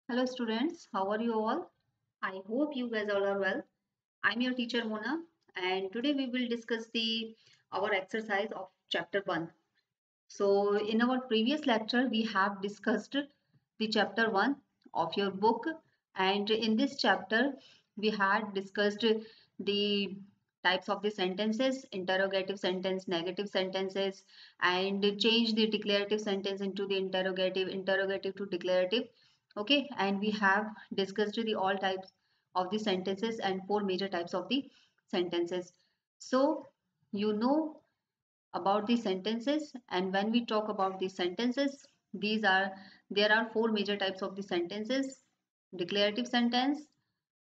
Hello students, how are you all? I hope you guys all are well. I'm your teacher Mona and today we will discuss the our exercise of chapter 1. So in our previous lecture we have discussed the chapter 1 of your book, and in this chapter we had discussed the types of the sentences, interrogative sentence, negative sentences, and change the declarative sentence into the interrogative, interrogative to declarative. Okay, and we have discussed the all types of the sentences and four major types of the sentences. So you know about the sentences, and when we talk about the sentences, these are there are four major types of the sentences: declarative sentence,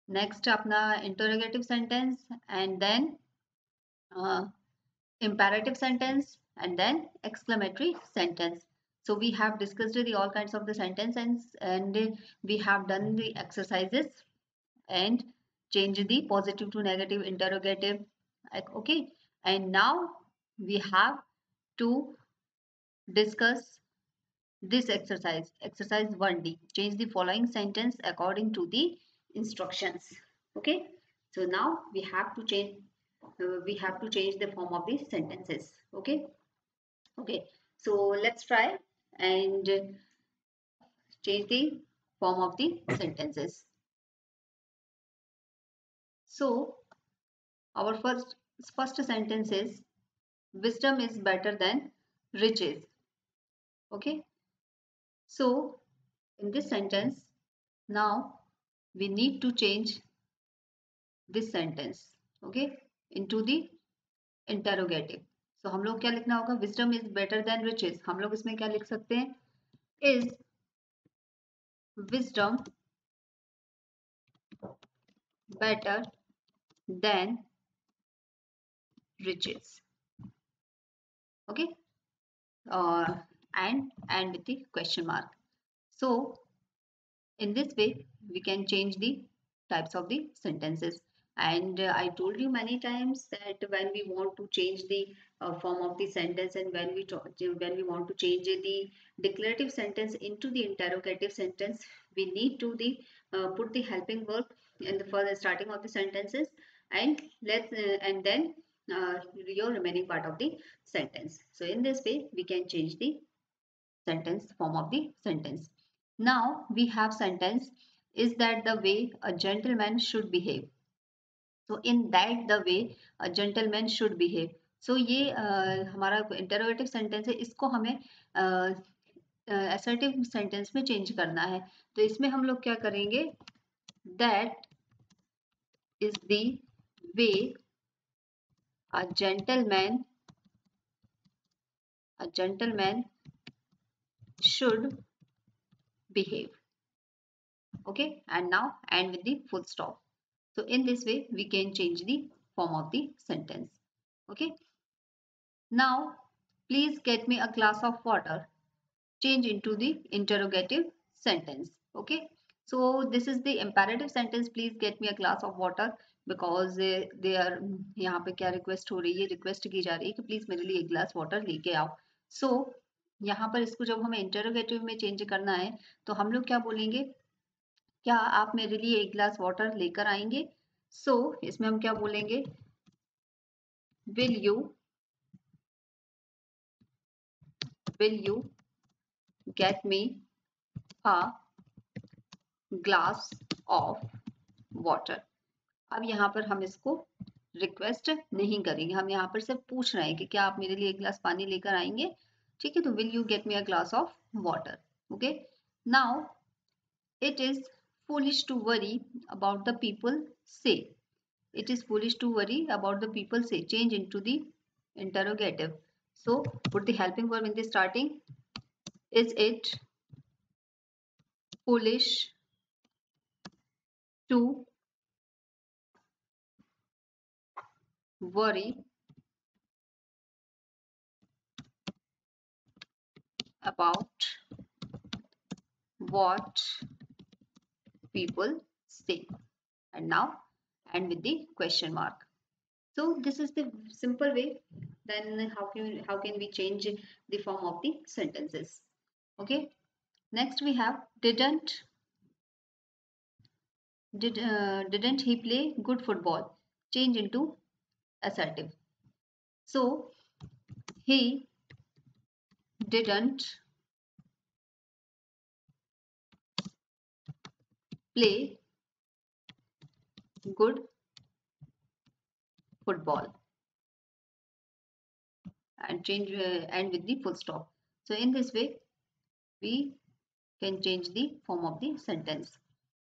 next अपना interrogative sentence, and then uh, imperative sentence, and then exclamatory sentence. So we have discussed the all kinds of the sentences, and we have done the exercises and change the positive to negative interrogative. Okay, and now we have to discuss this exercise 1D. Change the following sentence according to the instructions. Okay, so now we have to change the form of the sentences. Okay, okay, so let's try and change the form of the sentences. So our first sentence is wisdom is better than riches. Okay, so in this sentence, now we need to change this sentence, okay, into the interrogative. So हम लोग क्या लिखना होगा? Wisdom is better than riches. हम लोग इसमें क्या लिख सकते हैं? Is wisdom better than riches? Okay, uh, and with the question mark. So in this way we can change the types of the sentences. And I told you many times that when we want to change the form of the sentence, and when we want to change the declarative sentence into the interrogative sentence, we need to put the helping verb in the first starting of the sentences, and and then your remaining part of the sentence. So in this way we can change the sentence form of the sentence. Now we have sentence, is that the way a gentleman should behave? So in that the way a gentleman should behave. So ये हमारा interrogative sentence है, इसको हमें assertive sentence में change करना है. तो इसमें हम लोग क्या करेंगे? That is the way a gentleman should behave. Okay, and now and with the full stop. So in this way we can change the form of the sentence. Okay, now please get me a glass of water. Change into the interrogative sentence. Okay, so this is the imperative sentence, please get me a glass of water, because they are यहाँ पे क्या request हो रही है, request की जा रही है कि please मेरे लिए एक glass water लेके आओ. So यहाँ पर इसको जब हमें interrogative में change करना है तो हम लोग क्या बोलेंगे? क्या आप मेरे लिए एक गिलास वाटर लेकर आएंगे? सो इसमें हम क्या बोलेंगे? Will you get me a glass of water? अब यहाँ पर हम इसको रिक्वेस्ट नहीं करेंगे, हम यहाँ पर सिर्फ पूछ रहे हैं कि क्या आप मेरे लिए एक गिलास पानी लेकर आएंगे? ठीक है, तो will you get me a glass of water. Okay, now it is foolish to worry about the people say. It is foolish to worry about the people say. Change into the interrogative. So put the helping verb in the starting. Is it foolish to worry about what people say? And now and with the question mark. So this is the simple way. Then how can we change the form of the sentences? Okay. Next we have didn't didn't he play good football? Change into assertive. So he didn't play good football, and change and with the full stop. So in this way we can change the form of the sentence.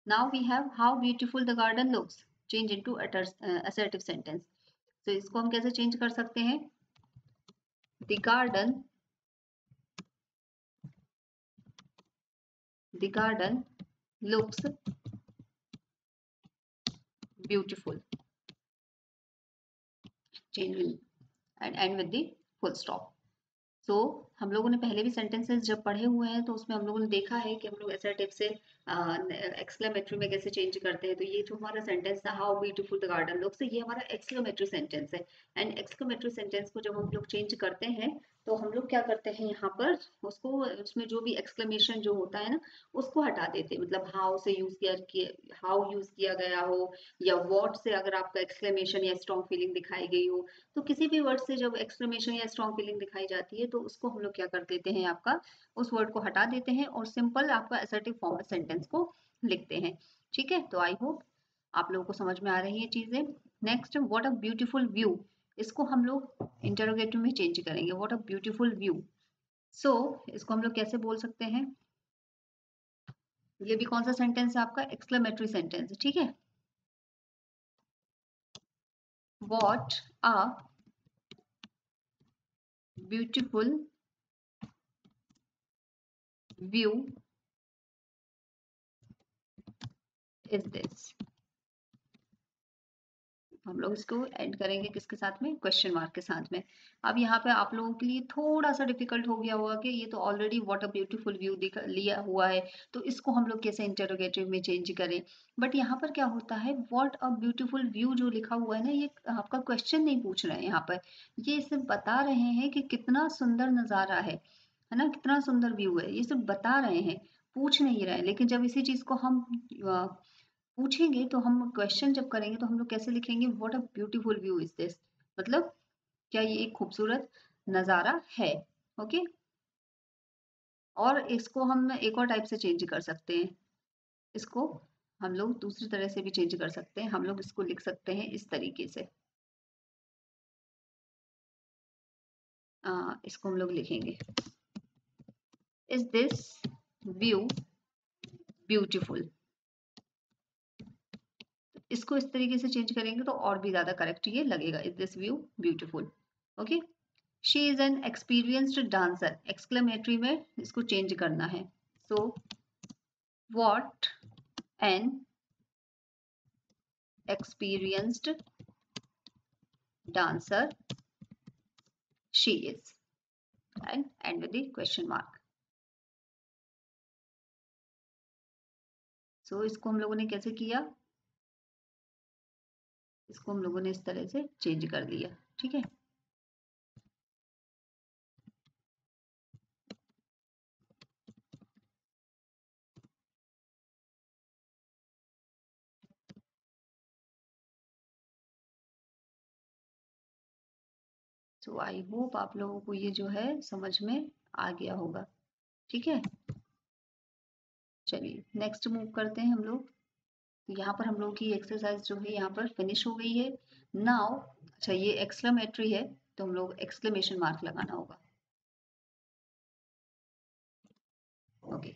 Now we have how beautiful the garden looks. Change into assertive sentence. So इसको हम कैसे change कर सकते हैं? The garden looks beautiful. Change will and end with the full stop. सो हम लोगों ने पहले भी सेंटेंसेस जब पढ़े हुए हैं तो उसमें हम लोगों ने देखा है कि हम लोग असर्टिव से एक्सक्लेमेटरी में कैसे चेंज करते हैं। तो ये जो हमारा सेंटेंस था how beautiful the garden looks, ये हमारा एक्सक्लेमेटरी सेंटेंस है। एंड एक्सक्लेमेटरी सेंटेंस को जब हम लोग चेंज करते हैं तो हम लोग क्या करते हैं यहाँ पर उसको, उसमें जो भी एक्सक्लेमेशन जो होता है ना उसको हटा देते हैं। मतलब हाउ से यूज किया हाउ यूज किया गया हो या व्हाट से अगर आपका एक्सक्लेमेशन या स्ट्रॉन्ग फीलिंग दिखाई गई हो, तो किसी भी वर्ड से जब एक्सक्लेमेशन या स्ट्रॉन्ग फीलिंग दिखाई जाती है तो उसको हम लोग क्या कर देते हैं, आपका उस वर्ड को हटा देते हैं और सिंपल आपका असर्टिव फॉर्म सेंटेंस को लिखते हैं। ठीक है, तो आई होप आप लोगों को समझ में आ रही है चीजें। Next, what a beautiful view, इसको हम लोग इंटरोगेटिव में चेंज करेंगे। What a beautiful view. So इसको हम लोग कैसे बोल सकते हैं? ये भी कौन सा सेंटेंस है आपका? Exclamatory sentence. ठीक है, what a beautiful view is this. हम लोग इसको ऐड करेंगे किसके साथ में? क्वेश्चन मार्क के साथ में। अब यहाँ पे आप लोगों के लिए थोड़ा सा डिफिकल्ट हो गया होगा कि ये तो already what a beautiful view लिया हुआ है, तो इसको हम लोग कैसे इंटरोगेटिव में चेंज करें। बट यहाँ पर क्या होता है, व्हाट अ ब्यूटीफुल व्यू जो लिखा हुआ है ना, ये आपका क्वेश्चन नहीं पूछ रहे हैं यहाँ पर, ये सिर्फ बता रहे हैं कि कितना सुंदर नजारा है ना, कितना सुंदर व्यू है, ये सिर्फ बता रहे हैं, पूछ नहीं रहे हैं। लेकिन जब इसी चीज को हम पूछेंगे तो हम क्वेश्चन जब करेंगे तो हम लोग कैसे लिखेंगे? What a beautiful view is this, मतलब क्या ये एक खूबसूरत नजारा है। ओके, और इसको हम एक और टाइप से चेंज कर सकते हैं। इसको हम लोग दूसरी तरह से भी चेंज कर सकते हैं। हम लोग इसको लिख सकते हैं इस तरीके से। इसको हम लोग लिखेंगे, इज दिस व्यू ब्यूटीफुल। इसको इस तरीके से चेंज करेंगे तो और भी ज्यादा करेक्ट ये लगेगा, is this view beautiful. Okay, she is an experienced dancer. Exclamatory में इसको चेंज करना है। So what an experienced dancer she is, and and with the question mark. So इसको हम लोगों ने कैसे किया? इसको हम लोगों ने इस तरह से चेंज कर दिया। ठीक है, सो आई होप आप लोगों को ये जो है समझ में आ गया होगा। ठीक है, चलिए नेक्स्ट मूव करते हैं हम लोग। तो यहाँ पर हम लोगों की एक्सरसाइज जो है यहाँ पर फिनिश हो गई है। नाउ, अच्छा ये एक्सक्लेमेटरी है तो हम लोग एक्सक्लेमेशन मार्क लगाना होगा। Okay,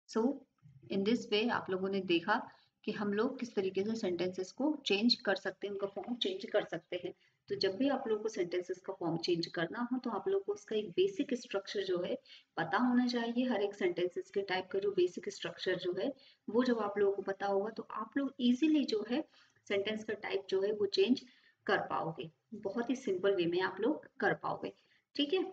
so in this way आप लोगों ने देखा कि हम लोग किस तरीके से सेंटेंसेस को चेंज कर सकते हैं, उनका फॉर्म चेंज कर सकते हैं। तो जब भी आप लोगों को सेंटेंसेस का फॉर्म चेंज करना हो तो आप लोगों को उसका एक बेसिक स्ट्रक्चर जो है पता होना चाहिए। हर एक सेंटेंसेस के टाइप का जो बेसिक स्ट्रक्चर जो है वो जब आप लोगों को पता होगा तो आप लोग इजीली जो है सेंटेंस का टाइप जो है वो चेंज कर पाओगे। बहुत ही सिंपल वे में आप लोग कर पाओगे। ठीक है,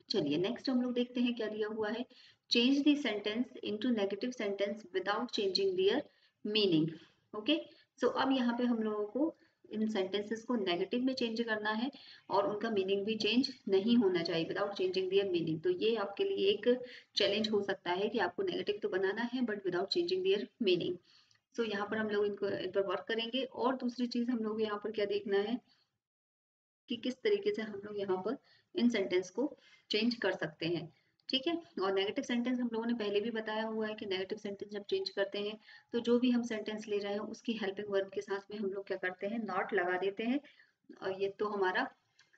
चलिए नेक्स्ट हम लोग देखते हैं क्या दिया हुआ है। Change the sentence into negative sentence without changing their meaning. Okay, so अब यहाँ पे हम लोगों को इन सेंटेंसेस को नेगेटिव में चेंज करना है और उनका मीनिंग भी चेंज नहीं होना चाहिए, विदाउट चेंजिंग देयर मीनिंग। तो ये आपके लिए एक चैलेंज हो सकता है कि आपको नेगेटिव तो बनाना है but without changing their meaning. So यहाँ पर हम लोग इन पर वर्क करेंगे। और दूसरी चीज हम लोग यहाँ पर क्या देखना है कि किस तरीके से हम लोग यहाँ पर इन सेंटेंस को चेंज कर सकते हैं। ठीक है, और नेगेटिव सेंटेंस हम लोगों ने पहले भी बताया हुआ है कि नेगेटिव सेंटेंस जब चेंज करते हैं तो जो भी हम सेंटेंस ले रहे हैं उसकी हेल्पिंग वर्ब के साथ में हम लोग क्या करते हैं, नॉट लगा देते हैं। और ये तो हमारा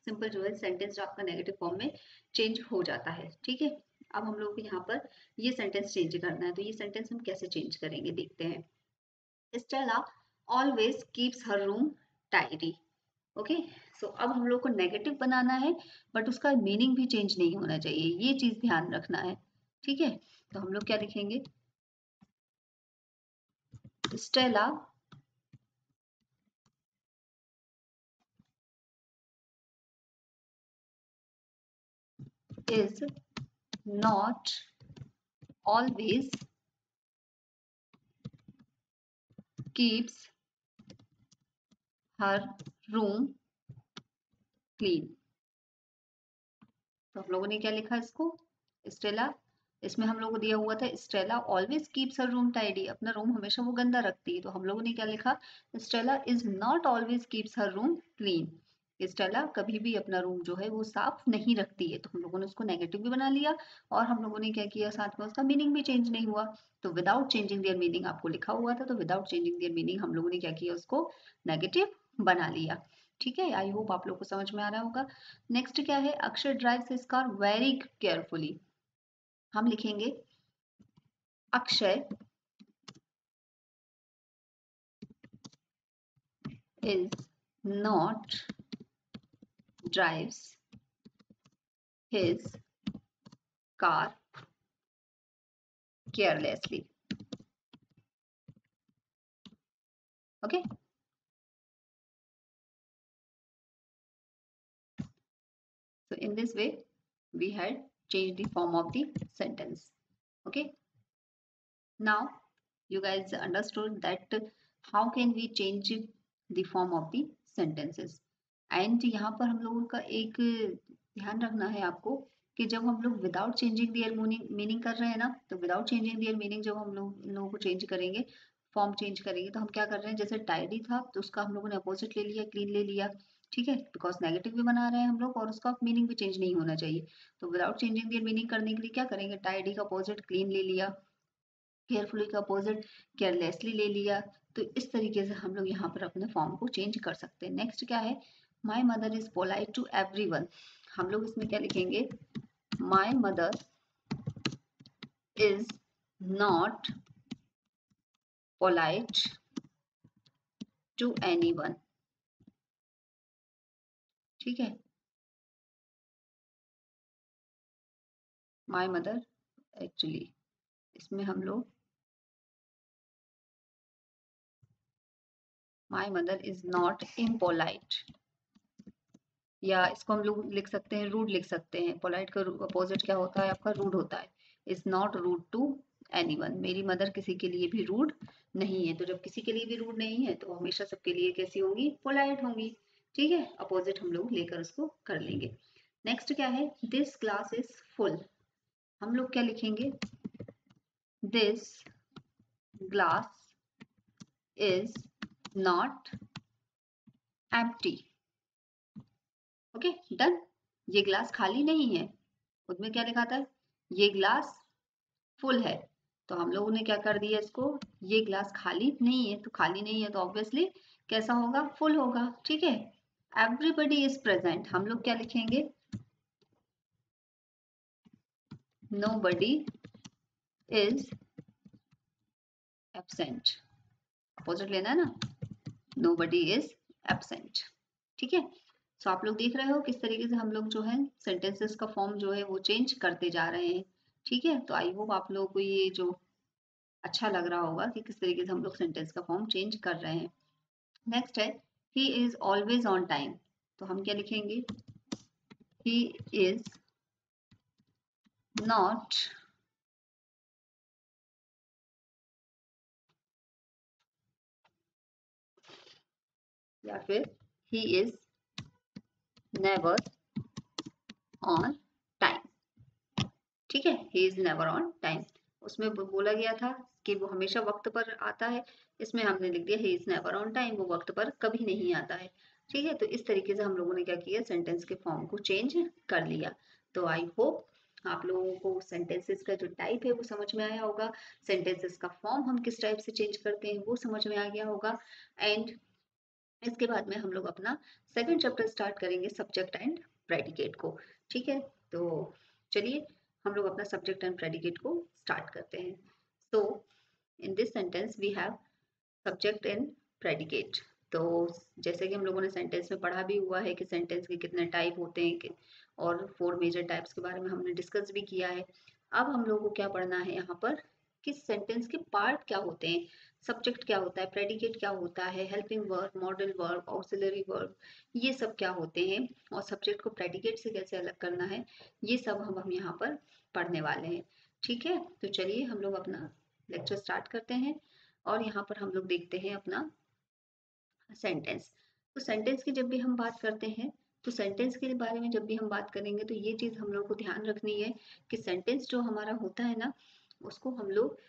सिंपल जो है सेंटेंस जो आपका नेगेटिव फॉर्म में चेंज हो जाता है। ठीक है, अब हम लोग को यहाँ पर ये सेंटेंस चेंज करना है, तो ये सेंटेंस हम कैसे चेंज करेंगे देखते हैं। Stella always keeps her room tidy. Okay, so अब हम लोग को नेगेटिव बनाना है, बट उसका मीनिंग भी चेंज नहीं होना चाहिए, ये चीज ध्यान रखना है। ठीक है, तो हम लोग क्या लिखेंगे, Stella is not always keeps her room clean। तो हम लोगों ने क्या लिखा इसको, स्टेला, इसमें हम लोगों को दिया हुआ था Stella always keeps her room tidy, अपना रूम हमेशा वो गंदा रखती है। तो हम लोगों ने क्या लिखा, Stella is not always keeps her room clean. Stella कभी भी अपना रूम जो है वो साफ नहीं रखती है। तो हम लोगों ने उसको नेगेटिव भी बना लिया और हम लोगों ने क्या किया, साथ में उसका मीनिंग भी चेंज नहीं हुआ। तो विदाउट चेंजिंग देयर मीनिंग आपको लिखा हुआ था, तो विदाउट चेंजिंग देयर मीनिंग हम लोगों ने क्या किया, उसको नेगेटिव बना लिया। ठीक है, आई होप आप लोग को समझ में आ रहा होगा। नेक्स्ट क्या है, Akshay drives his car very carefully. हम लिखेंगे Akshay is not drives his car carelessly। Okay, so in this way we had changed the form of the sentence। Okay, now you guys understood that how can we change the form of the sentences। and यहाँ पर हम लोगों का एक ध्यान रखना है आपको कि जब हम लोग विदाउट चेंजिंग दियर मीनिंग कर रहे हैं ना, तो विदाउट चेंजिंग दियर मीनिंग जब हम लोग इन लोगों को चेंज करेंगे, फॉर्म चेंज करेंगे, तो हम क्या कर रहे हैं, जैसे टाइडी था तो उसका हम लोगों ने अपोजिट ले लिया, क्लीन ले लिया। ठीक है, बिकॉज नेगेटिव भी बना रहे हैं हम लोग और उसका मीनिंग भी चेंज नहीं होना चाहिए। तो विदाउट चेंजिंग दियर मीनिंग करने के लिए क्या करेंगे, टाइडी का अपोजिट क्लीन ले लिया, केयरफुली का अपोजिट केयरलेसली ले लिया। तो इस तरीके से हम लोग यहाँ पर अपने फॉर्म को चेंज कर सकते हैं। नेक्स्ट क्या है, my mother is polite to everyone. हम लोग इसमें क्या लिखेंगे, my mother is not polite to anyone. ठीक है, माई मदर, एक्चुअली इसमें हम लोग my mother is not impolite, या इसको हम लोग लिख सकते हैं रूड लिख सकते हैं। पोलाइट का अपोजिट क्या होता है आपका, रूड होता है। Is not rude to anyone, मेरी मदर किसी के लिए भी रूड नहीं है। तो जब किसी के लिए भी रूड नहीं है तो हमेशा सबके लिए कैसी होंगी, पोलाइट होंगी। ठीक है, अपोजिट हम लोग लेकर उसको कर लेंगे। नेक्स्ट क्या है, दिस ग्लास इज फुल। हम लोग क्या लिखेंगे, this glass is not empty. Okay, done. ये ग्लास खाली नहीं है, उसमें क्या लिखा था, ये ग्लास फुल है। तो हम लोगों ने क्या कर दिया इसको, ये ग्लास खाली नहीं है, तो खाली नहीं है तो ऑब्वियसली कैसा होगा, फुल होगा। ठीक है, एवरीबडी इज प्रेजेंट, हम लोग क्या लिखेंगे, नोबडी इज एब्सेंट। अपोजिट लेना है ना, नोबडी इज एब्सेंट। ठीक है, सो आप लोग देख रहे हो किस तरीके से हम लोग जो है सेंटेंसेस का फॉर्म जो है वो चेंज करते जा रहे हैं। ठीक है, तो आई होप आप लोगों को ये जो अच्छा लग रहा होगा कि किस तरीके से हम लोग सेंटेंस का फॉर्म चेंज कर रहे हैं। नेक्स्ट है, he is always on time. तो हम क्या लिखेंगे, ही इज नॉट या फिर he is never on time. ठीक है, he is never on time. उसमें बोला गया था कि वो हमेशा वक्त पर आता है, इसमें हमने लिख दिया he is never on time, वो वक्त पर कभी नहीं आता है। ठीक है, तो इस तरीके से हम लोगों ने क्या किया, सेंटेंस के फॉर्म को चेंज कर लिया। तो आई होप आप लोगों को सेंटेंसेस का जो टाइप है वो समझ में आया होगा, सेंटेंसेस का फॉर्म हम किस टाइप से चेंज करते हैं वो समझ में आ गया होगा। एंड इसके बाद में हम लोग अपना सेकंड चैप्टर स्टार्ट करेंगे, सब्जेक्ट एंड प्रेडिकेट को। ठीक है, तो चलिए हम लोग अपना सब्जेक्ट एंड प्रेडिकेट को स्टार्ट करते हैं। So in this sentence we have subject and predicate. तो जैसे कि हम लोगों ने सेंटेंस में पढ़ा भी हुआ है कि सेंटेंस के कितने टाइप होते हैं और 4 मेजर टाइप्स के बारे में हमने डिस्कस भी किया है। अब हम लोगों को क्या पढ़ना है यहाँ पर कि सेंटेंस के पार्ट क्या होते हैं, सब्जेक्ट क्या होता है, प्रेडिकेट क्या होता है, helping verb, modal verb, auxiliary verb, ये सब क्या होते हैं और सब्जेक्ट को प्रेडिकेट से कैसे अलग करना है, ये सब हम यहाँ पर पढ़ने वाले हैं। ठीक है, तो चलिए हम लोग अपना लेक्चर स्टार्ट करते हैं और यहाँ पर हम लोग देखते हैं अपना सेंटेंस। तो सेंटेंस की जब भी हम बात करते हैं, तो सेंटेंस के बारे में जब भी हम बात करेंगे तो ये चीज़ हम लोग को ध्यान रखनी है कि सेंटेंस जो हमारा होता है ना, उसको हम लोग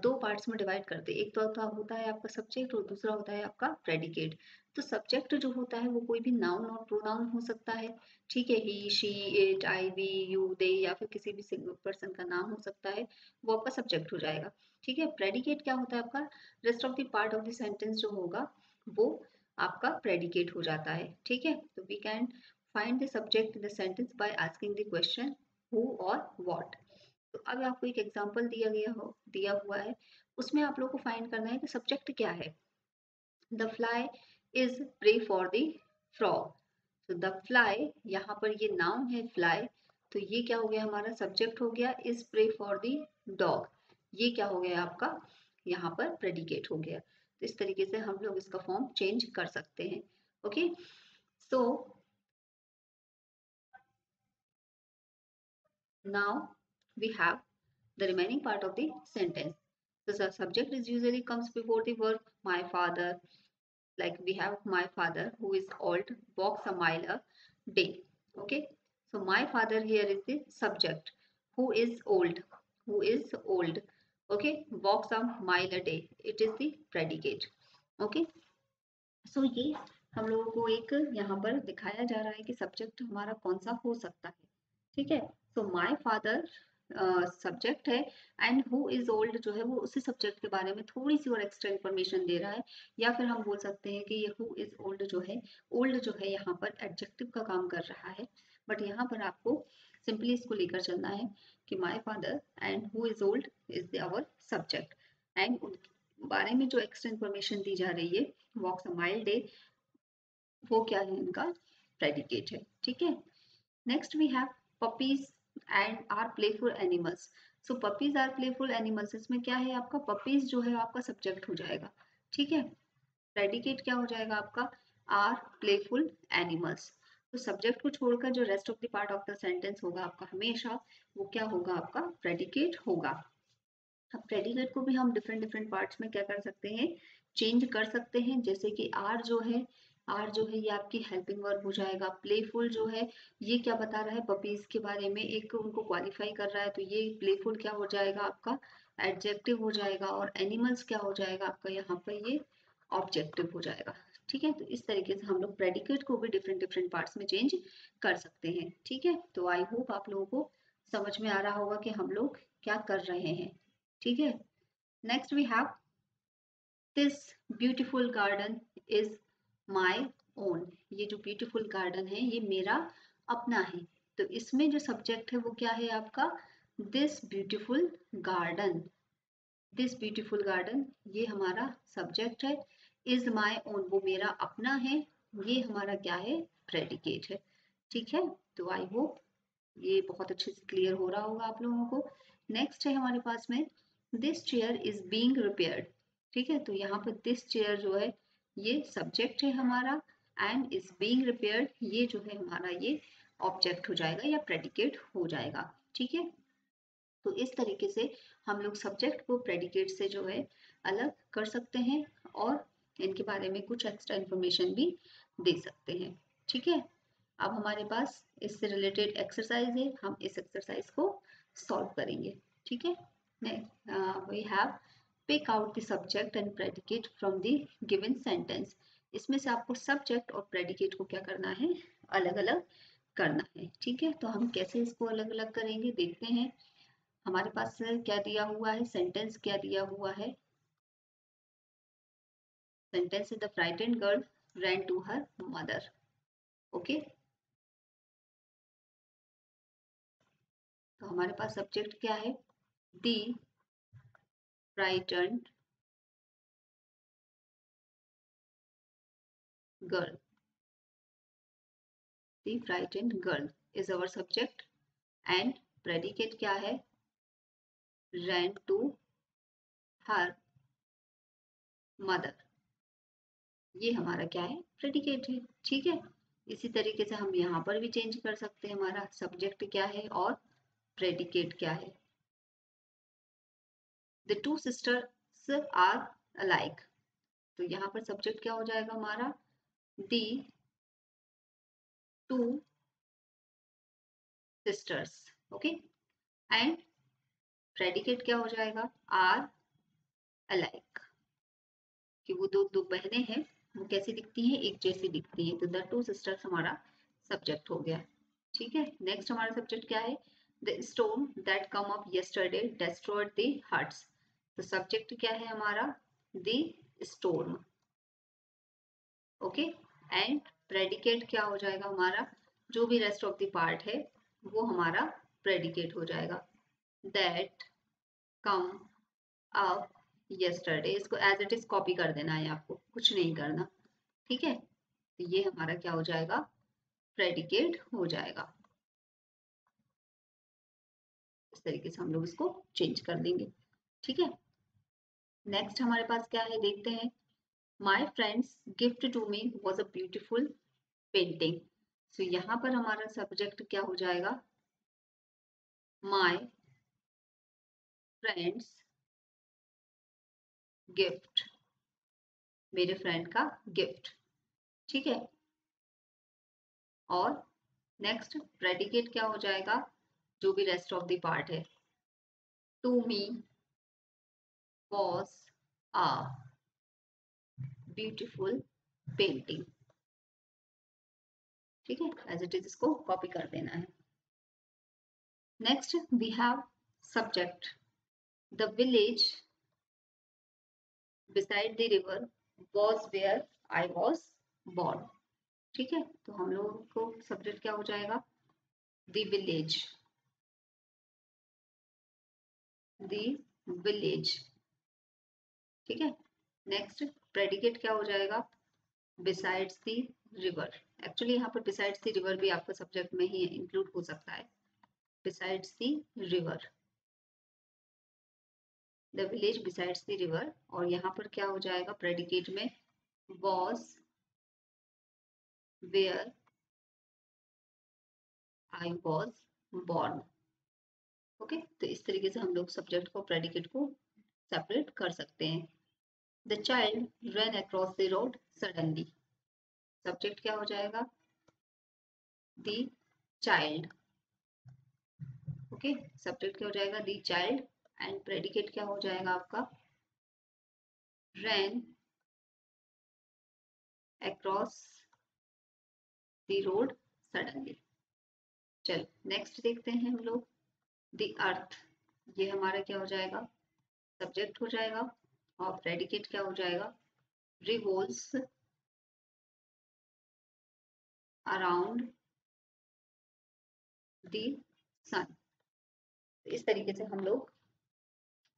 दो पार्ट्स में डिवाइड करते हैं। एक तो होता है आपका सब्जेक्ट और दूसरा होता है आपका प्रेडिकेट। तो सब्जेक्ट जो होता है वो कोई भी नाउन और प्रोनाउन हो सकता है। ठीक है, he, she, it, I, we, you, they, या फिर किसी भी सिंगल पर्सन का नाम हो सकता है, वो आपका सब्जेक्ट हो जाएगा। ठीक है, प्रेडिकेट क्या होता है आपका, rest of the part of the sentence जो होगा वो आपका प्रेडिकेट हो जाता है। ठीक है, तो we can find the subject in the sentence by asking the question who or what. तो अब आपको एक एग्जांपल दिया हुआ है, उसमें आप लोग को फाइंड करना है कि सब्जेक्ट क्या है। The fly is prey for the frog. तो द फ्लाई, यहाँ पर ये नाउन है फ्लाई, तो ये क्या हो गया हमारा सब्जेक्ट हो गया, is prey for the dog, ये क्या हो गया आपका यहाँ पर प्रेडिकेट हो गया। तो इस तरीके से हम लोग इसका फॉर्म चेंज कर सकते हैं। Okay, so now we have the remaining part of the sentence. The subject is usually comes before the verb my father. Like we have my father who is old walks a mile a day. Okay, so my father here is the subject. Who is old? Who is old? Okay, walks a mile a day. It is the predicate. Okay, so ये हम लोगों को एक यहाँ पर दिखाया जा रहा है कि सब्जेक्ट हमारा कौन सा हो सकता है। ठीक है, तो माय फादर सब्जेक्ट है एंड हु इज ओल्ड जो है वो उसी सब्जेक्ट के बारे में थोड़ी सी और एक्स्ट्रा इन्फॉर्मेशन दे रहा है। या फिर हम बोल सकते हैं कि ये हु इज ओल्ड जो है, ओल्ड जो है यहाँ पर एडजेक्टिव का काम कर रहा है, बट यहाँ पर आपको सिंपली इसको लेकर चलना है कि my father and who is old is our subject, and उनके बारे में जो एक्स्ट्रा इन्फॉर्मेशन दी जा रही है वॉक्स अ माइल डे, वो क्या है, इनका प्रेडिकेट है। ठीक है, next we have puppies and are playful animals. So puppies are playful animals, इसमें क्या है आपका पपीज जो है आपका सब्जेक्ट हो जाएगा। ठीक है, प्रेडिकेट क्या हो जाएगा आपका, आर प्लेफुल एनिमल्स। तो सब्जेक्ट को छोड़कर जो rest of the part of the sentence होगा आपका हमेशा वो क्या होगा, आपका प्रेडिकेट होगा। अब प्रेडिकेट को भी हम डिफरेंट डिफरेंट पार्ट्स में क्या कर सकते हैं, चेंज कर सकते हैं। जैसे कि आर जो है, आर जो है ये आपकी हेल्पिंग वर्ब हो जाएगा। प्लेफुल जो है ये क्या बता रहा है, पपीज के बारे में एक उनको क्वालिफाई कर रहा है, तो ये प्लेफुल क्या हो जाएगा आपका एडजेक्टिव हो जाएगा। और एनिमल्स क्या हो जाएगा आपका यहाँ पर ये ऑब्जेक्टिव हो जाएगा। ठीक है, तो इस तरीके से हम लोग प्रेडिकेट को भी डिफरेंट डिफरेंट पार्ट्स में चेंज कर सकते हैं। ठीक है, तो आई होप आप लोगों को समझ में आ रहा होगा कि हम लोग क्या कर रहे हैं। ठीक है, next we have this beautiful garden is my own. ये जो ब्यूटीफुल गार्डन है ये मेरा अपना है। तो इसमें जो सब्जेक्ट है वो क्या है आपका, this beautiful garden. This beautiful garden ये हमारा सब्जेक्ट है। इज माय ओन वो मेरा अपना है, ये हमारा क्या है, प्रेडिकेट है। ठीक है, तो आई होप ये बहुत अच्छे से क्लियर हो रहा होगा आप लोगों को। नेक्स्ट है हमारे पास में this chair is being repaired. ठीक है, तो यहाँ पर दिस चेयर जो है ये सब्जेक्ट है हमारा, एंड इज बीइंग रिपेयर्ड ये जो है हमारा ये ऑब्जेक्ट हो जाएगा या प्रेडिकेट हो जाएगा। ठीक है, तो इस तरीके से हम लोग सब्जेक्ट को प्रेडिकेट से जो है अलग कर सकते हैं और इनके बारे में कुछ एक्स्ट्रा इन्फॉर्मेशन भी दे सकते हैं। ठीक है, अब हमारे पास इससे रिलेटेड एक्सरसाइज है, हम इस एक्सरसाइज को सॉल्व करेंगे। ठीक है, we have pick out the subject and predicate from the given sentence. इसमें से आपको सब्जेक्ट और प्रेडिकेट को क्या करना है, अलग अलग करना है। ठीक है, तो हम कैसे इसको अलग अलग करेंगे देखते हैं। हमारे पास क्या दिया हुआ है, सेंटेंस क्या दिया हुआ है। Sentence is the frightened girl ran to her mother। Okay, तो हमारे पास सब्जेक्ट क्या है, the frightened girl. The frightened girl is our subject and predicate क्या है, ran to her mother। ये हमारा क्या है, प्रेडिकेट है। ठीक है, इसी तरीके से हम यहाँ पर भी चेंज कर सकते हैं, हमारा सब्जेक्ट क्या है और प्रेडिकेट क्या है। The two sisters are alike, तो यहाँ पर सब्जेक्ट क्या हो जाएगा हमारा, the two sisters. Okay, and predicate क्या हो जाएगा, आर अलाइक, कि वो दो दो बहनें हैं, वो कैसी दिखती हैं, एक जैसी दिखती हैं। तो द टू सिस्टर्स हमारा सब्जेक्ट हो गया। ठीक है, नेक्स्ट हमारा सब्जेक्ट क्या है, the stone that come up yesterday destroyed the huts. तो सब्जेक्ट क्या है हमारा, the storm. Okay, and predicate क्या हो जाएगा हमारा, जो भी रेस्ट ऑफ द पार्ट है वो हमारा प्रेडिकेट हो जाएगा, दैट कम अप यस्टरडे। इसको एज इट इज कॉपी कर देना है आपको, कुछ नहीं करना। ठीक है, तो ये हमारा क्या हो जाएगा, प्रेडिकेट हो जाएगा। इस तरीके से हम लोग इसको चेंज कर देंगे। ठीक है, नेक्स्ट हमारे पास क्या है देखते हैं। My friend's gift to me was a beautiful painting. So यहाँ पर हमारा सब्जेक्ट क्या हो जाएगा, माई फ्रेंड्स गिफ्ट, मेरे फ्रेंड का गिफ्ट। ठीक है, और नेक्स्ट प्रेडिकेट क्या हो जाएगा, जो भी रेस्ट ऑफ द पार्ट है, to me was a beautiful painting. ठीक है, एज इट इज इसको कॉपी कर देना है। Next we have subject, the village beside the river was where I was born। ठीक है, तो हम लोगों को सब्जेक्ट क्या हो जाएगा, the village, the village। ठीक है, नेक्स्ट प्रेडिकेट क्या हो जाएगा, besides the river। एक्चुअली यहाँ पर besides the river भी आपका सब्जेक्ट में ही इंक्लूड हो सकता है, besides the river, the village besides the river। और यहाँ पर क्या हो जाएगा प्रेडिकेट में, was where I was born। Okay, तो इस तरीके से हम लोग सब्जेक्ट को प्रेडिकेट को सेपरेट कर सकते हैं। The child run across the road suddenly, subject क्या हो जाएगा, द चाइल्ड। ओके, सब्जेक्ट क्या हो जाएगा, द चाइल्ड, एंड प्रेडिकेट क्या हो जाएगा आपका, run across the road suddenly. चल नेक्स्ट देखते हैं हम लोग, द अर्थ, ये हमारा क्या हो जाएगा, सब्जेक्ट हो जाएगा, और प्रेडिकेट क्या हो जाएगा, रिवॉल्व्स अराउंड द सन। इस तरीके से हम लोग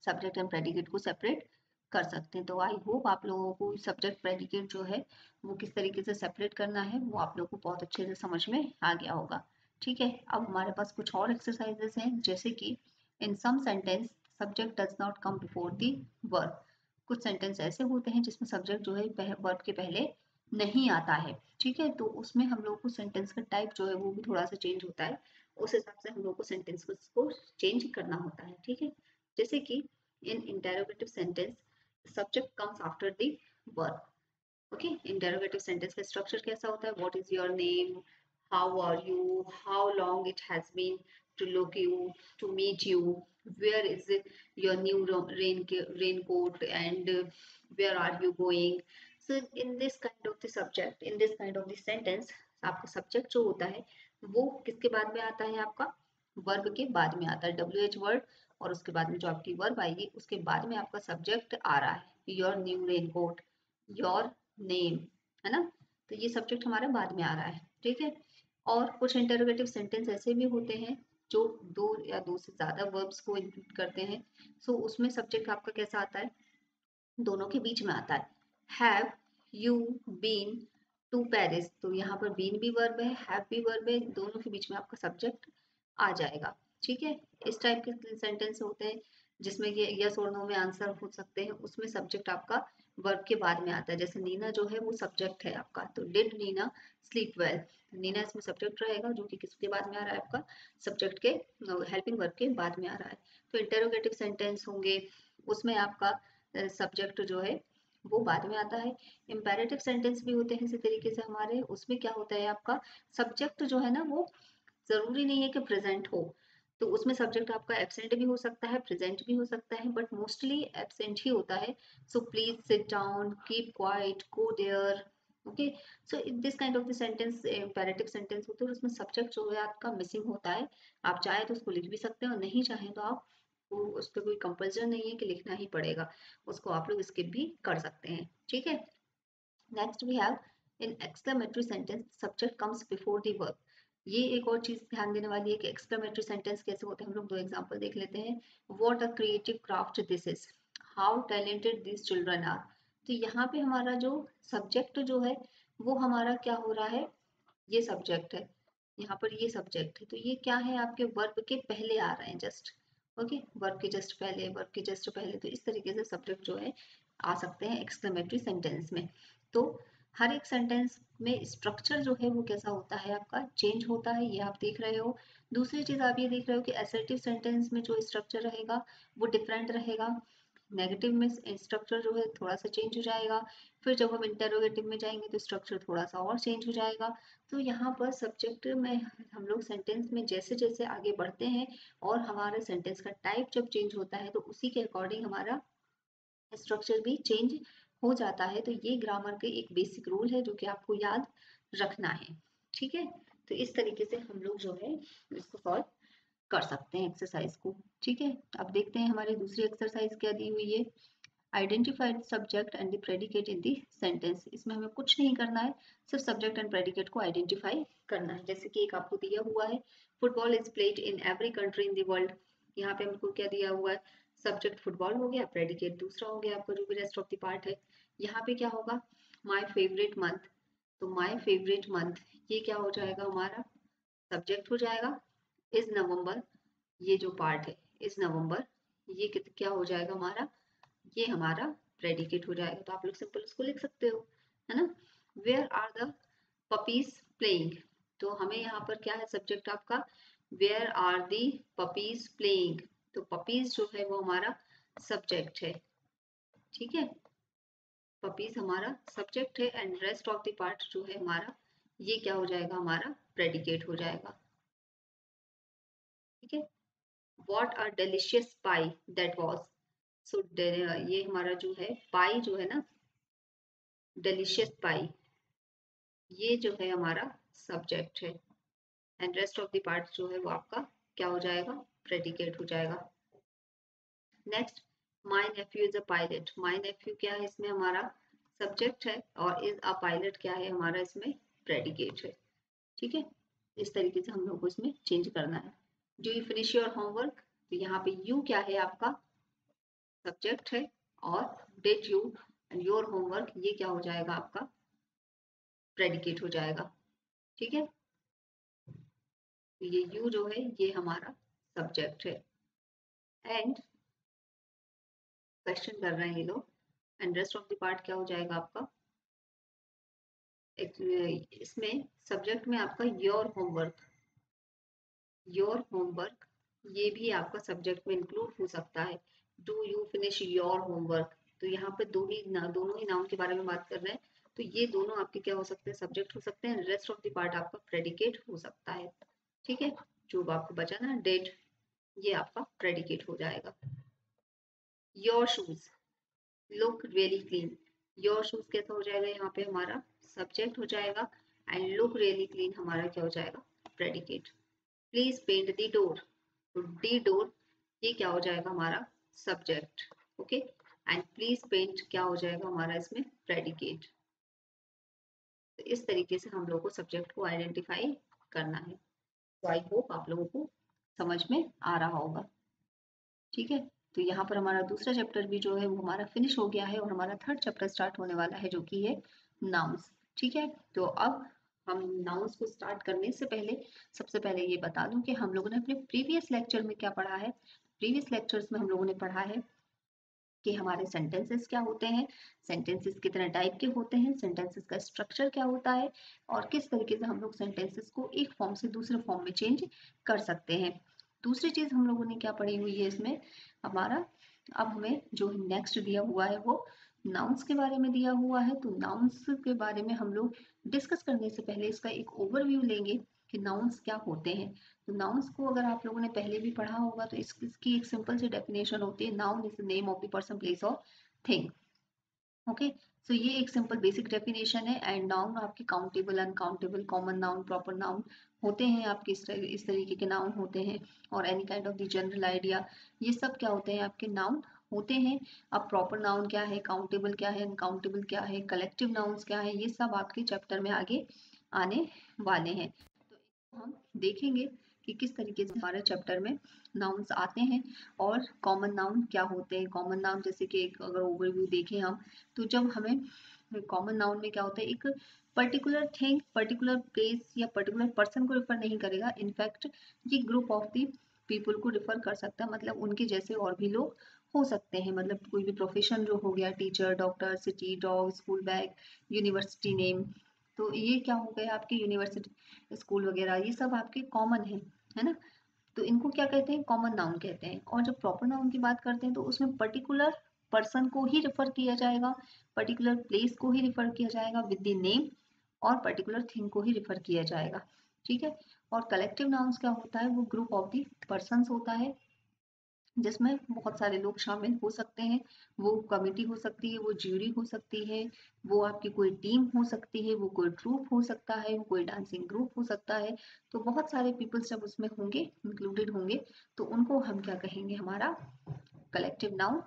सब्जेक्ट एंड प्रेडिकेट को सेपरेट कर सकते हैं। तो आई होप आप लोगों को सब्जेक्ट प्रेडिकेट जो है वो किस तरीके से सेपरेट करना है वो आप लोगों को बहुत अच्छे से समझ में आ गया होगा। ठीक है, अब हमारे पास कुछ और एक्सरसाइजेस हैं, जैसे कि in some sentence subject does not come before the verb. कुछ सेंटेंस ऐसे होते हैं जिसमें सब्जेक्ट जो है वर्ब के पहले नहीं आता है। ठीक है, तो उसमें हम लोग को सेंटेंस का टाइप जो है वो भी थोड़ा सा चेंज होता है, उस हिसाब से हम लोग को सेंटेंस को चेंज करना होता है। ठीक है, जैसे कि in interrogative sentence subject comes after the verb। okay, interrogative sentence का structure कैसा होता है, what is your name, how are you, how long it has been to look you, to meet you, where is your new raincoat, and where are you going. So in this kind of the subject, in this kind of the sentence, आपका subject जो होता है वो किसके बाद में आता है, आपका वर्ब के बाद में आता है, WH वर्ड, और उसके बाद में जो आपकी वर्ब आएगी उसके बाद में आपका सब्जेक्ट आ रहा है, your new raincoat, your name, है ना। तो ये सब्जेक्ट हमारा बाद में आ रहा है, ठीक है। और कुछ इंटरोगेटिव सेंटेंस ऐसे भी होते हैं जो दो या दो से ज्यादा वर्ब्स को इंक्लूड करते हैं। सो उसमें सब्जेक्ट आपका कैसा आता है, दोनों के बीच में आता है। Have you been to Paris, तो यहाँ पर बीन भी वर्ब है, हैव भी वर्ब है, दोनों के बीच में आपका सब्जेक्ट आ जाएगा, ठीक है। इस टाइप के सेंटेंस होते हैं जिसमें ये यस और नो में आंसर हो सकते हैं, उसमें सब्जेक्ट आपका वर्ब के बाद में आता है। जैसे नीना जो है वो सब्जेक्ट है आपका, तो did Neena sleep well, Neena इसमें सब्जेक्ट रहेगा जो कि किसके बाद में आ रहा है, आपका सब्जेक्ट के हेल्पिंग वर्ब के बाद में आ रहा है। तो इंटेरोगेटिव सेंटेंस होंगे उसमें आपका सब्जेक्ट जो है वो बाद में आता है। इम्पेरेटिव सेंटेंस भी होते हैं इसी तरीके से हमारे, उसमें क्या होता है, आपका सब्जेक्ट जो है ना वो जरूरी नहीं है कि प्रेजेंट हो, तो उसमें सब्जेक्ट आपका एब्सेंट भी हो सकता है, प्रेजेंट भी हो सकता है, बट मोस्टली एब्सेंट ही होता है। So please sit down, keep quiet, go there, okay. So this kind of the sentence imperative sentence होते हैं, उसमें सब्जेक्ट जो है आपका मिसिंग होता है। आप चाहे तो उसको लिख भी सकते हैं और नहीं चाहे तो आप उस पर कोई कंपल्सन नहीं है कि लिखना ही पड़ेगा, उसको आप लोग स्किप भी कर सकते हैं, ठीक है। Next we have in exclamatory sentence subject comes before the verb. ये एक और चीज ध्यान देने वाली है कि एक्सक्लेमेटरी सेंटेंस कैसे होते हैं, हम लोग दो एग्जांपल देख लेते हैं। What a creative craft this is, how talented this children are. तो यहाँ पे हमारा जो सब्जेक्ट जो है वो हमारा क्या हो रहा है, ये सब्जेक्ट है, यहाँ पर ये सब्जेक्ट है, तो ये क्या है, आपके वर्ब के पहले आ रहे हैं जस्ट, ओके, वर्ब के जस्ट पहले, वर्ब के जस्ट पहले, तो इस तरीके से सब्जेक्ट जो है आ सकते हैं एक्सक्लेमेटरी सेंटेंस में। तो हर एक सेंटेंस में स्ट्रक्चर जो है वो कैसा होता है, आपका चेंज होता है, ये आप देख रहे हो। दूसरी चीज आप ये देख रहे हो कि असर्टिव सेंटेंस में जो स्ट्रक्चर रहेगा वो डिफरेंट रहेगा, नेगेटिव में स्ट्रक्चर जो है थोड़ा सा चेंज हो जाएगा, फिर जब हम इंटेरोगेटिव में जाएंगे तो स्ट्रक्चर थोड़ा सा और चेंज हो जाएगा। तो यहाँ पर सब्जेक्ट में हम लोग सेंटेंस में जैसे जैसे आगे बढ़ते हैं और हमारे सेंटेंस का टाइप जब चेंज होता है तो उसी के अकॉर्डिंग हमारा स्ट्रक्चर भी चेंज हो जाता है। तो ये ग्रामर के एक बेसिक रूल है जो कि आपको याद रखना है, ठीक है। तो इस तरीके से हम लोग जो है इसको सॉल्व कर सकते हैं एक्सरसाइज को, ठीक है। अब देखते हैं हमारी दूसरी एक्सरसाइज क्या दी हुई है। Identify the subject and the predicate in the sentence. इसमें हमें कुछ नहीं करना है, सिर्फ सब्जेक्ट एंड प्रेडिकेट को आइडेंटिफाई करना है। जैसे कि एक आपको दिया हुआ है, football is played in every country in the world. यहाँ पे हमको क्या दिया हुआ है, सब्जेक्ट फुटबॉल हो गया, प्रेडिकेट दूसरा हो गया आपका जो भी रेस्ट ऑफ द पार्ट है। यहाँ पे क्या होगा, माई फेवरेट मंथ, तो माई फेवरेट मंथ ये क्या हो जाएगा, हमारा सब्जेक्ट हो जाएगा। इस नवंबर, ये जो पार्ट है इस नवंबर, ये क्या हो जाएगा हमारा, ये हमारा प्रेडिकेट हो जाएगा। तो आप लोग सिंपल उसको लिख सकते हो, है ना। Where are the puppies playing, तो हमें यहाँ पर क्या है सब्जेक्ट आपका, where are the puppies playing, तो पपीज जो है वो हमारा सब्जेक्ट है, ठीक है। पपीज हमारा सब्जेक्ट है and rest of the part जो है हमारा, ये क्या हो जाएगा, हमारा प्रेडिकेट हो जाएगा, ठीक है। What are delicious pie that was, so ये हमारा जो है पाई जो है ना, डिलिशियस पाई, ये जो है हमारा सब्जेक्ट है and rest of the part जो है वो आपका क्या हो जाएगा, प्रेडिकेट हो जाएगा। Next, my nephew is a pilot, my nephew क्या है इसमें हमारा सब्जेक्ट है और इज अ पायलट क्या है हमारा इसमें प्रेडिकेट है, ठीक है। इस तरीके से हम लोग को इसमें चेंज करना है। Do you finish your homework, तो यहाँ पे यू क्या है आपका सब्जेक्ट है, और did you and your homework ये क्या हो जाएगा आपका प्रेडिकेट हो जाएगा, ठीक है। तो ये यू जो है ये हमारा सब्जेक्ट है एंड क्वेश्चन कर रहे हैं ये लोग, and rest of the part क्या हो जाएगा आपका, इसमें सब्जेक्ट में आपका योर होमवर्क, योर होमवर्क ये भी आपका सब्जेक्ट में इंक्लूड हो सकता है। Do you finish your homework, तो यहाँ पे दोनों ही नाउन के बारे में बात कर रहे हैं, तो ये दोनों आपके क्या हो सकते हैं, सब्जेक्ट हो सकते हैं, रेस्ट ऑफ द पार्ट आपका प्रेडिकेट हो सकता है, ठीक है। जो आपको बचा ना, डेट, ये आपका प्रेडिकेट हो जाएगा। Your shoes look really clean, your shoes कैसा हो जाएगा, यहाँ पे हमारा सब्जेक्ट हो जाएगा एंड लुक रियली क्लीन हमारा क्या हो जाएगा, predicate. Please paint the door, तो डी डोर ये क्या हो जाएगा हमारा subject, okay. And please paint क्या हो जाएगा हमारा इसमें प्रेडिकेट। तो इस तरीके से हम लोग को सब्जेक्ट को आइडेंटिफाई करना है। तो आई होप आप लोगों को समझ में आ रहा होगा, ठीक है। तो यहाँ पर हमारा दूसरा चैप्टर भी जो है वो हमारा फिनिश हो गया है और हमारा थर्ड चैप्टर स्टार्ट होने वाला है जो कि है नाउन्स, ठीक है। तो अब हम नाउन्स को स्टार्ट करने से पहले सबसे पहले ये बता दूं कि हम लोगों ने अपने प्रीवियस लेक्चर में क्या पढ़ा है। प्रीवियस लेक्चर्स में हम लोगों ने पढ़ा है कि हमारे सेंटेंसेस क्या होते हैं, सेंटेंसेस कितने टाइप के होते हैं, सेंटेंसेस का स्ट्रक्चर क्या होता है और किस तरीके से हम लोग सेंटेंसेस को एक फॉर्म से दूसरे फॉर्म में चेंज कर सकते हैं। दूसरी चीज हम लोगों ने क्या पढ़ी हुई है इसमें हमारा, अब हमें जो नेक्स्ट दिया हुआ है वो नाउन्स के बारे में दिया हुआ है। तो नाउन्स के बारे में हम लोग डिस्कस करने से पहले इसका एक ओवरव्यू लेंगे कि नाउन्स क्या होते हैं। तो नाउन्स को अगर आप लोगों ने पहले भी पढ़ा होगा तो इसकी एक सिंपल सी डेफिनेशन होती है, noun is the name of the person place और थिंग, ओके। सो ये एक सिंपल बेसिक डेफिनेशन है। एंड नाउन आपके countable, uncountable, common noun, proper noun होते हैं आपके, इस तरीके के नाउन होते हैं। और any kind of the general idea, ये सब क्या होते हैं आपके नाउन होते हैं। अब प्रॉपर नाउन क्या है, काउंटेबल क्या है, अनकाउंटेबल क्या है, कलेक्टिव नाउन्स क्या है, ये सब आपके चैप्टर में आगे आने वाले हैं। तो हम देखेंगे कि किस तरीके से हमारे चैप्टर में नाउन्स आते हैं और कॉमन नाउन क्या होते हैं। कॉमन नाउन जैसे कि एक अगर ओवरव्यू देखें हम, तो जब हमें कॉमन नाउन में क्या होता है, एक पर्टिकुलर थिंग, पर्टिकुलर प्लेस या पर्टिकुलर पर्सन को रिफर नहीं करेगा, इनफैक्ट ये ग्रुप ऑफ द पीपल को रिफर कर सकता है, मतलब उनके जैसे और भी लोग हो सकते हैं। मतलब कोई भी प्रोफेशन जो हो गया, teacher, doctor, city, dog, school bag, university name, तो ये क्या हो गया आपके यूनिवर्सिटी, स्कूल वगैरह, ये सब आपके कॉमन है ना। तो इनको क्या कहते हैं, कॉमन नाउन कहते हैं। और जब प्रॉपर नाउन की बात करते हैं तो उसमें पर्टिकुलर पर्सन को ही रिफर किया जाएगा, पर्टिकुलर प्लेस को ही रिफर किया जाएगा विद द नेम, और पर्टिकुलर थिंग को ही रिफर किया जाएगा, ठीक है। और कलेक्टिव नाउन्स क्या होता है, वो ग्रुप ऑफ द पर्संस होता है जिसमें बहुत सारे लोग शामिल हो सकते हैं। वो कमिटी हो सकती है, वो ज्यूरी हो सकती है, वो आपकी कोई टीम हो सकती है, वो कोई ट्रूप हो सकता है, वो कोई डांसिंग ग्रुप हो सकता है। तो बहुत सारे पीपल्स जब उसमें होंगे, इंक्लूडेड होंगे, तो उनको हम क्या कहेंगे, हमारा कलेक्टिव नाउन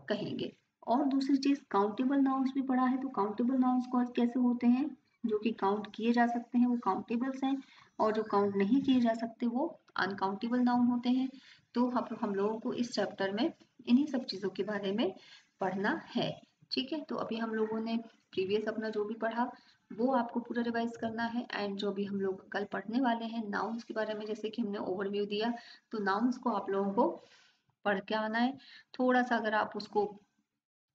कहेंगे। और दूसरी चीज काउंटेबल नाउन्स भी पढ़ा है। तो काउंटेबल नाउन्स को कैसे होते हैं, जो कि काउंट किए जा सकते हैं वो काउंटेबल्स हैं, और जो काउंट नहीं किए जा सकते वो अनकाउंटेबल नाउन होते हैं। तो हम लोगों को इस चैप्टर में इन्हीं सब चीजों के बारे में पढ़ना है, ठीक है। तो अभी हम लोगों ने प्रीवियस अपना जो भी पढ़ा वो आपको पूरा रिवाइज करना है। एंड जो भी हम लोग कल पढ़ने वाले हैं नाउन्स के बारे में, जैसे कि हमने ओवरव्यू दिया, तो नाउन्स को आप लोगों को पढ़ के आना है। थोड़ा सा अगर आप उसको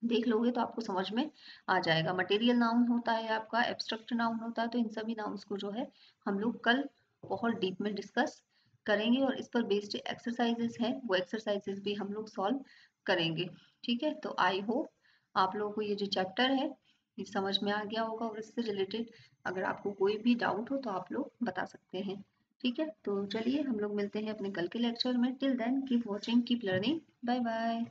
देख लोगे तो आपको समझ में आ जाएगा। मटेरियल नाउन होता है आपका, एब्स्ट्रैक्ट नाउन होता है। तो इन सभी नाउन्स को जो है हम लोग कल बहुत डीप में डिस्कस करेंगे और इस पर बेस्ड एक्सरसाइजेस हैं, वो एक्सरसाइजेस भी हम लोग सॉल्व करेंगे, ठीक है। तो आई होप आप लोगों को ये जो चैप्टर है ये समझ में आ गया होगा। और इससे रिलेटेड अगर आपको कोई भी डाउट हो तो आप लोग बता सकते हैं, ठीक है। तो चलिए हम लोग मिलते हैं अपने कल के लेक्चर में। Till then keep watching, keep learning, bye bye.